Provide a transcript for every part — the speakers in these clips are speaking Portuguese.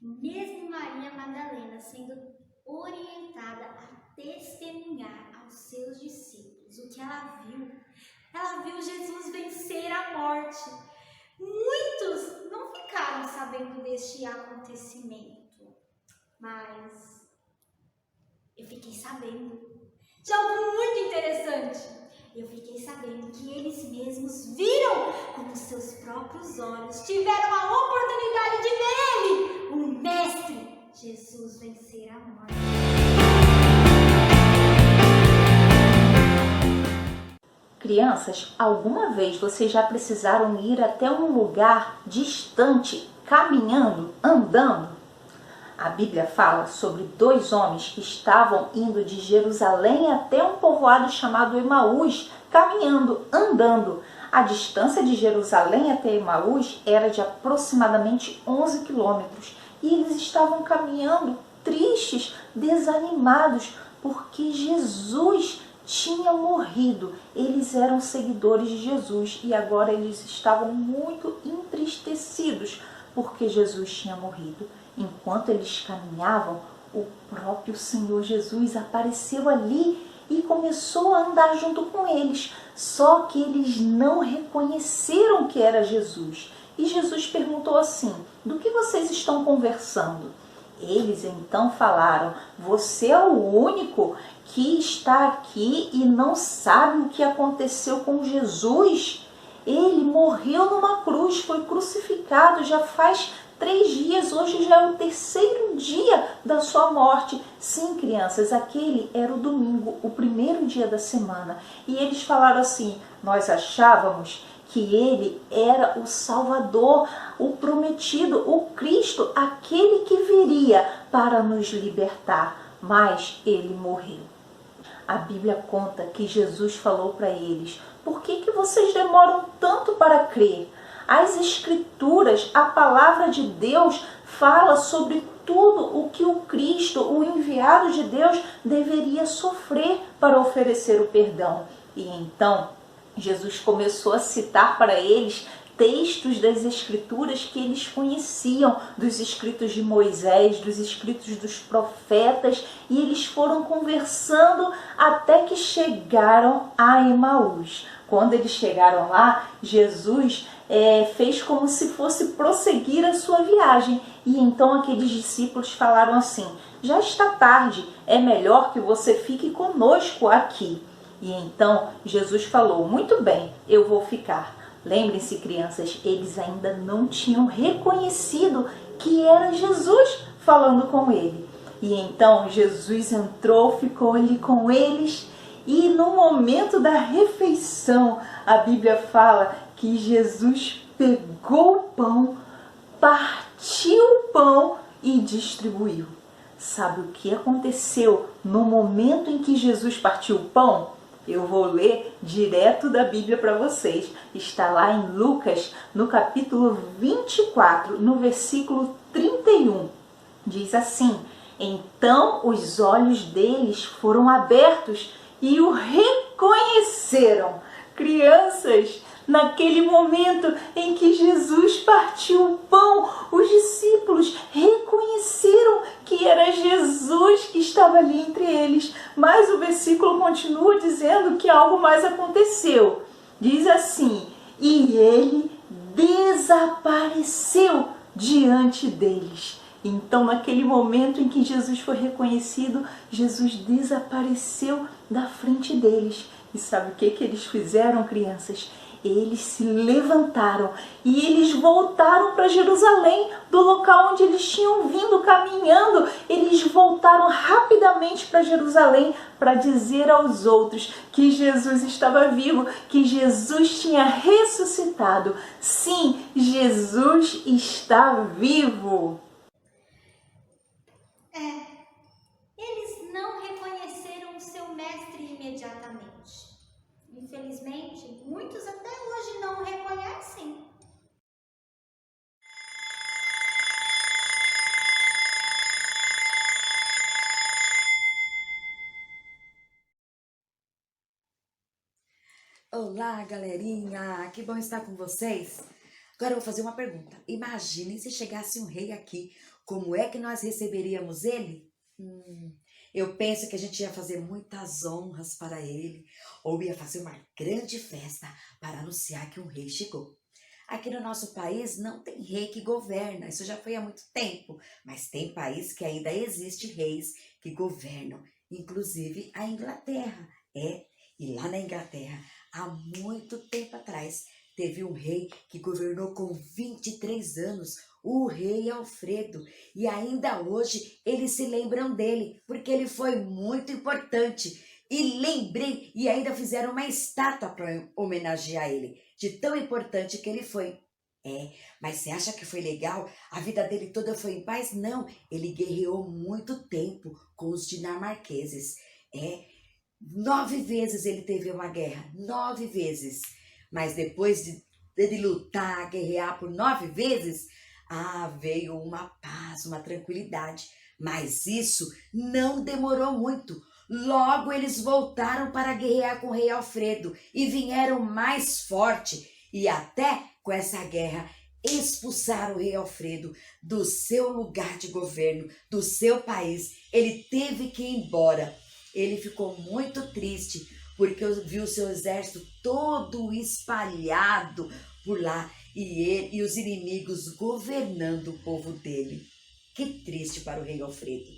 Mesmo Maria Madalena sendo orientada a testemunhar aos seus discípulos o que ela viu Jesus vencer a morte. Muitos não ficaram sabendo deste acontecimento, mas eu fiquei sabendo de algo muito interessante. Eu fiquei sabendo que eles mesmos viram com os seus próprios olhos, tiveram a oportunidade de ver ele, o Mestre Jesus, vencer a morte. Crianças, alguma vez vocês já precisaram ir até um lugar distante, caminhando, andando? A Bíblia fala sobre 2 homens que estavam indo de Jerusalém até um povoado chamado Emaús, caminhando, andando. A distância de Jerusalém até Emaús era de aproximadamente 11 quilômetros. E eles estavam caminhando tristes, desanimados, porque Jesus tinha morrido. Eles eram seguidores de Jesus e agora eles estavam muito entristecidos porque Jesus tinha morrido. Enquanto eles caminhavam, o próprio Senhor Jesus apareceu ali e começou a andar junto com eles. Só que eles não reconheceram que era Jesus. E Jesus perguntou assim: do que vocês estão conversando? Eles então falaram: você é o único que está aqui e não sabe o que aconteceu com Jesus? Ele morreu numa cruz, foi crucificado, já faz 3 dias, hoje já é o 3º dia da sua morte. Sim, crianças, aquele era o domingo, o primeiro dia da semana. E eles falaram assim: nós achávamos que ele era o Salvador, o prometido, o Cristo, aquele que viria para nos libertar, mas ele morreu. A Bíblia conta que Jesus falou para eles: por que vocês demoram tanto para crer? As Escrituras, a palavra de Deus, fala sobre tudo o que o Cristo, o enviado de Deus, deveria sofrer para oferecer o perdão. E então Jesus começou a citar para eles textos das Escrituras que eles conheciam, dos escritos de Moisés, dos escritos dos profetas, e eles foram conversando até que chegaram a Emaús. Quando eles chegaram lá, Jesus fez como se fosse prosseguir a sua viagem. E então aqueles discípulos falaram assim: já está tarde, é melhor que você fique conosco aqui. E então Jesus falou: muito bem, eu vou ficar. Lembrem-se, crianças, eles ainda não tinham reconhecido que era Jesus falando com ele. E então Jesus entrou, ficou ali com eles, e no momento da refeição, a Bíblia fala que Jesus pegou o pão, partiu o pão e distribuiu. Sabe o que aconteceu no momento em que Jesus partiu o pão? Eu vou ler direto da Bíblia para vocês. Está lá em Lucas, no capítulo 24, no versículo 31. Diz assim: então os olhos deles foram abertos e o reconheceram. Crianças, naquele momento em que Jesus partiu o pão, os discípulos reconheceram que era Jesus que estava ali entre eles. Mas o versículo continua dizendo que algo mais aconteceu. Diz assim: e ele desapareceu diante deles. Então, naquele momento em que Jesus foi reconhecido, Jesus desapareceu da frente deles. E sabe o que eles fizeram, crianças? Eles se levantaram e eles voltaram para Jerusalém, do local onde eles tinham vindo caminhando. Eles voltaram rapidamente para Jerusalém para dizer aos outros que Jesus estava vivo, que Jesus tinha ressuscitado. Sim, Jesus está vivo. Eles não reconheceram o seu mestre imediatamente. Infelizmente, muitos até hoje não o reconhecem. Olá, galerinha! Que bom estar com vocês. Agora eu vou fazer uma pergunta. Imaginem se chegasse um rei aqui, como é que nós receberíamos ele? Eu penso que a gente ia fazer muitas honras para ele, ou ia fazer uma grande festa para anunciar que um rei chegou. Aqui no nosso país não tem rei que governa, isso já foi há muito tempo, mas tem país que ainda existe reis que governam, inclusive a Inglaterra. E lá na Inglaterra, há muito tempo atrás, teve um rei que governou com 23 anos, o rei Alfredo, e ainda hoje eles se lembram dele, porque ele foi muito importante. E ainda fizeram uma estátua para homenagear ele, de tão importante que ele foi. Mas você acha que foi legal? A vida dele toda foi em paz? Não, ele guerreou muito tempo com os dinamarqueses. 9 vezes ele teve uma guerra, 9 vezes. Mas depois de lutar, guerrear por 9 vezes, veio uma paz, uma tranquilidade. Mas isso não demorou muito. Logo eles voltaram para guerrear com o rei Alfredo e vieram mais forte. E até com essa guerra expulsaram o rei Alfredo do seu lugar de governo, do seu país. Ele teve que ir embora. Ele ficou muito triste porque viu seu exército todo espalhado por lá e os inimigos governando o povo dele. Que triste para o rei Alfredo.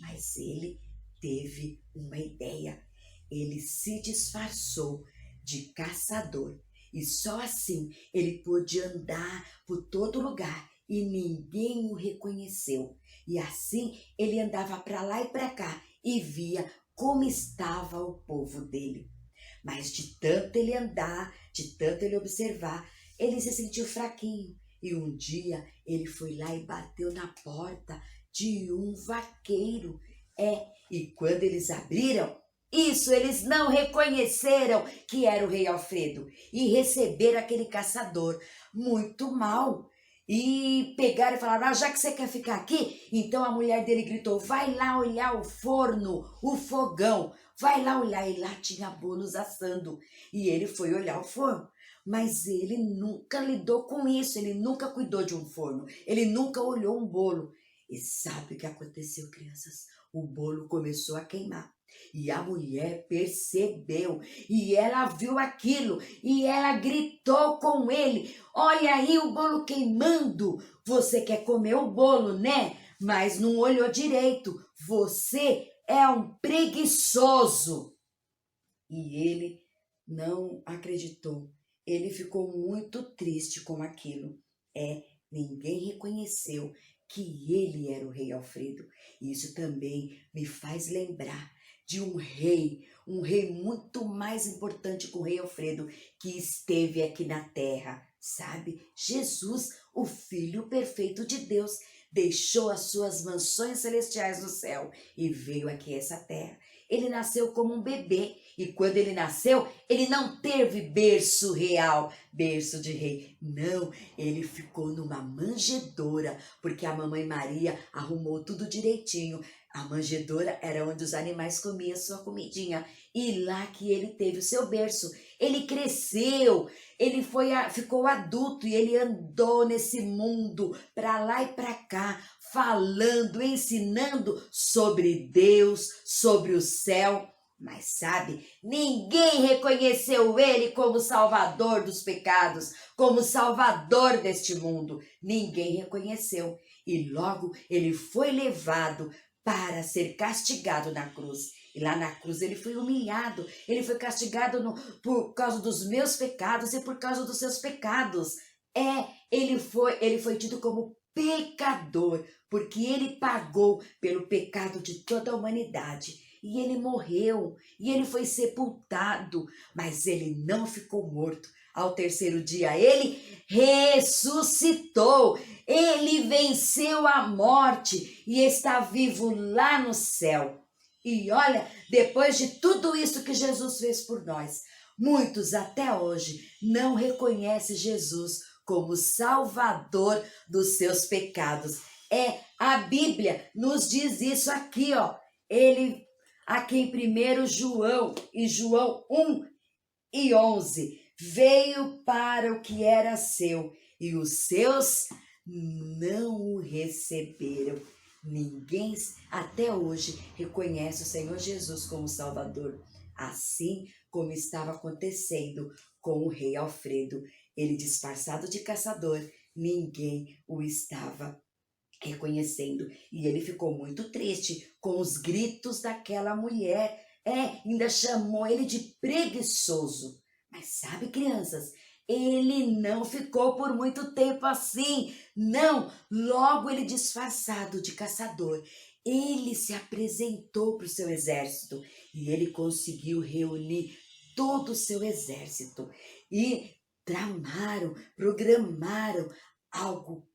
Mas ele teve uma ideia. Ele se disfarçou de caçador e só assim ele pôde andar por todo lugar e ninguém o reconheceu. E assim ele andava para lá e para cá e via como estava o povo dele. Mas de tanto ele andar, de tanto ele observar, ele se sentiu fraquinho. E um dia ele foi lá e bateu na porta de um vaqueiro. E quando eles abriram, eles não reconheceram que era o rei Alfredo e receberam aquele caçador muito mal. E pegaram e falaram, já que você quer ficar aqui, então a mulher dele gritou, vai lá olhar o forno, o fogão, vai lá olhar. E lá tinha bolos assando. E ele foi olhar o forno. Mas ele nunca lidou com isso, ele nunca cuidou de um forno, ele nunca olhou um bolo. E sabe o que aconteceu, crianças? O bolo começou a queimar. E a mulher percebeu, e ela viu aquilo, e ela gritou com ele, olha aí o bolo queimando, você quer comer o bolo, né? Mas não olhou direito, você é um preguiçoso. E ele não acreditou, ele ficou muito triste com aquilo. Ninguém reconheceu que ele era o rei Alfredo. Isso também me faz lembrar de um rei muito mais importante que o rei Alfredo, que esteve aqui na terra, sabe? Jesus, o Filho perfeito de Deus, deixou as suas mansões celestiais no céu e veio aqui a essa terra. Ele nasceu como um bebê e quando ele nasceu, ele não teve berço real, berço de rei. Não, ele ficou numa manjedoura, porque a mamãe Maria arrumou tudo direitinho. A manjedoura era onde os animais comiam sua comidinha. E lá que ele teve o seu berço. Ele cresceu, ele ficou adulto e ele andou nesse mundo para lá e para cá, falando, ensinando sobre Deus, sobre o céu. Mas sabe, ninguém reconheceu ele como salvador dos pecados, como salvador deste mundo. Ninguém reconheceu. E logo ele foi levado para ser castigado na cruz. E lá na cruz ele foi humilhado, ele foi castigado por causa dos meus pecados e por causa dos seus pecados. Ele foi tido como pecador, porque ele pagou pelo pecado de toda a humanidade. E ele morreu, e ele foi sepultado, mas ele não ficou morto. Ao terceiro dia ele ressuscitou, ele venceu a morte e está vivo lá no céu. E olha, depois de tudo isso que Jesus fez por nós, muitos até hoje não reconhecem Jesus como Salvador dos seus pecados. A Bíblia nos diz isso aqui, ó. Ele, aqui em 1 João, e João 1:11, veio para o que era seu, e os seus não o receberam. Ninguém até hoje reconhece o Senhor Jesus como Salvador, assim como estava acontecendo com o rei Alfredo. Ele disfarçado de caçador, ninguém o estava reconhecendo. E ele ficou muito triste com os gritos daquela mulher. Ainda chamou ele de preguiçoso. Mas sabe, crianças, ele não ficou por muito tempo assim. Não, logo ele disfarçado de caçador, ele se apresentou para o seu exército e ele conseguiu reunir todo o seu exército e programaram algo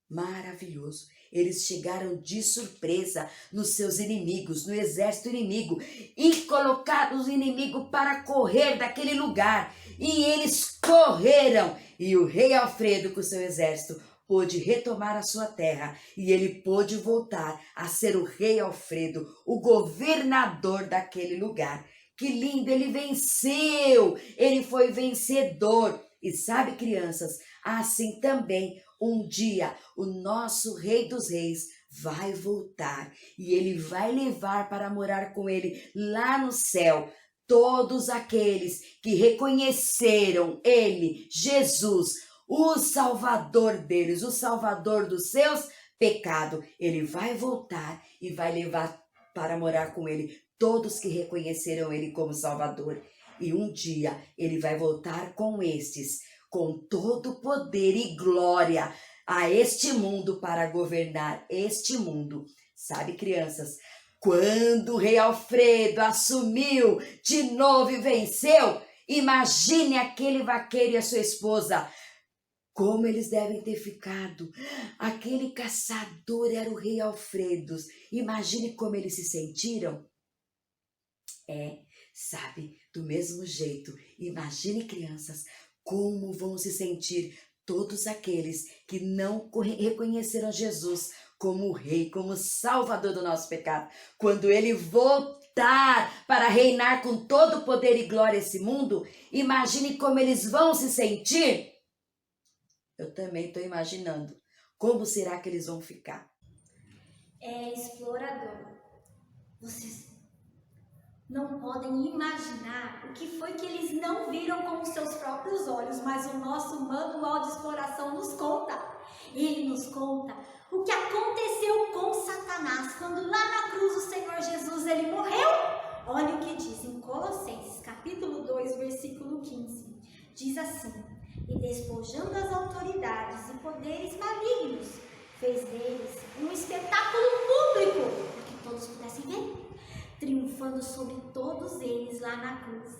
maravilhoso. Eles chegaram de surpresa nos seus inimigos, no exército inimigo, e colocaram os inimigos para correr daquele lugar. E eles correram, e o rei Alfredo com seu exército pôde retomar a sua terra, e ele pôde voltar a ser o rei Alfredo, o governador daquele lugar. Que lindo, ele venceu, ele foi vencedor. E sabe, crianças, assim também um dia o nosso Rei dos Reis vai voltar e ele vai levar para morar com ele lá no céu todos aqueles que reconheceram ele, Jesus, o Salvador deles, o Salvador dos seus pecados. Ele vai voltar e vai levar para morar com ele todos que reconheceram ele como Salvador. E um dia ele vai voltar com estes, com todo poder e glória a este mundo para governar este mundo. Sabe, crianças, quando o rei Alfredo assumiu de novo e venceu, imagine aquele vaqueiro e a sua esposa, como eles devem ter ficado. Aquele caçador era o rei Alfredo. Imagine como eles se sentiram. Sabe, do mesmo jeito, imagine, crianças, como vão se sentir todos aqueles que não reconheceram Jesus como o Rei, como Salvador do nosso pecado. Quando ele voltar para reinar com todo poder e glória esse mundo, imagine como eles vão se sentir. Eu também estou imaginando. Como será que eles vão ficar? Explorador, vocês não podem imaginar o que foi que eles não viram com os seus próprios olhos, mas o nosso manual de exploração nos conta. Ele nos conta o que aconteceu com Satanás quando lá na cruz o Senhor Jesus ele morreu. Olha o que diz em Colossenses capítulo 2, versículo 15. Diz assim: e despojando as autoridades e poderes malignos, fez deles um espetáculo público, para que todos pudessem ver, triunfando sobre todos eles lá na cruz.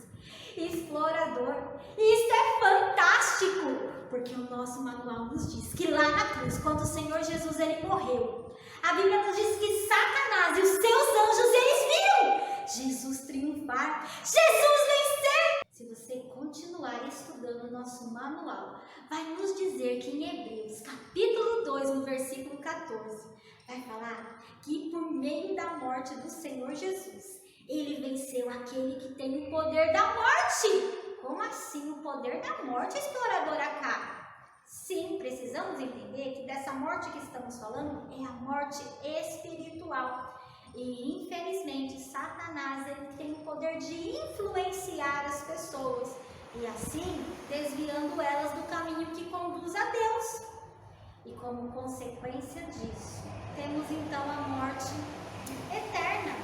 Explorador, isso é fantástico, porque o nosso manual nos diz que lá na cruz, quando o Senhor Jesus ele morreu, a Bíblia nos diz que Satanás e os seus anjos, eles viram Jesus triunfar, Jesus vencer. Se você continuar estudando o nosso manual, vai nos dizer que em Hebreus capítulo 2, no versículo 14, vai falar que por meio da morte do Senhor Jesus, ele venceu aquele que tem o poder da morte. Como assim o poder da morte, exploradora K? Sim, precisamos entender que dessa morte que estamos falando é a morte espiritual. E infelizmente Satanás ele tem o poder de influenciar as pessoas e assim desviando elas do caminho que conduz a Deus. E como consequência disso, temos então a morte eterna,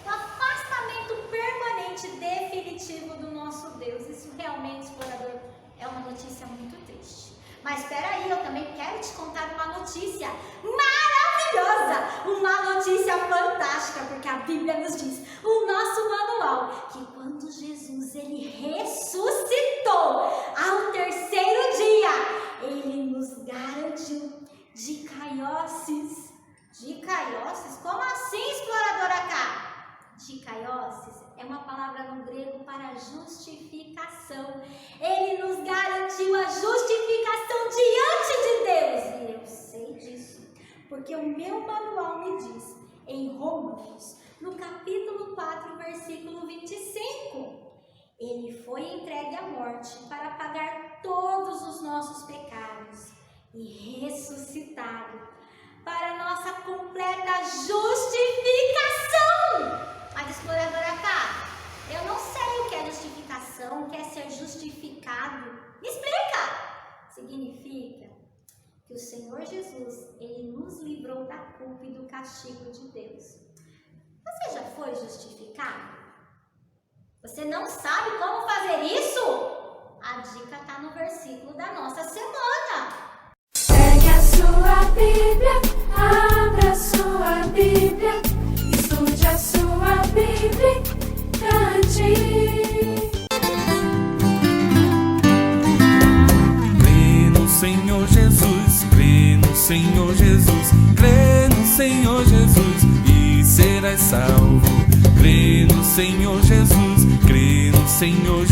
o afastamento permanente definitivo do nosso Deus. Isso realmente, explorador, é uma notícia muito triste. Mas espera aí, eu também quero te contar uma notícia maravilhosa, uma notícia fantástica, porque a Bíblia nos diz, o nosso manual, que quando Jesus ele ressuscitou ao terceiro dia, ele nos garantiu de caioses. De caioses? Como assim, exploradora K? De caioses é uma palavra no grego para justificação. Ele nos garantiu a justificação diante de Deus. E eu sei disso, porque o meu manual me diz em Romanos, no capítulo 4, versículo 25. Ele foi entregue à morte para pagar todos os nossos pecados. e ressuscitado para nossa completa justificação. Mas exploradora K, eu não sei o que é justificação, o que é ser justificado. Me explica! Significa que o Senhor Jesus, ele nos livrou da culpa e do castigo de Deus. Você já foi justificado? Você não sabe como fazer isso? A dica está no versículo da nossa semana. Pegue a sua Bíblia, abra a sua Bíblia, estude a sua Bíblia, cante. Crê no Senhor Jesus, crê no Senhor Jesus, crê no Senhor Jesus e serás salvo. Crê no Senhor Jesus, crê no Senhor Jesus.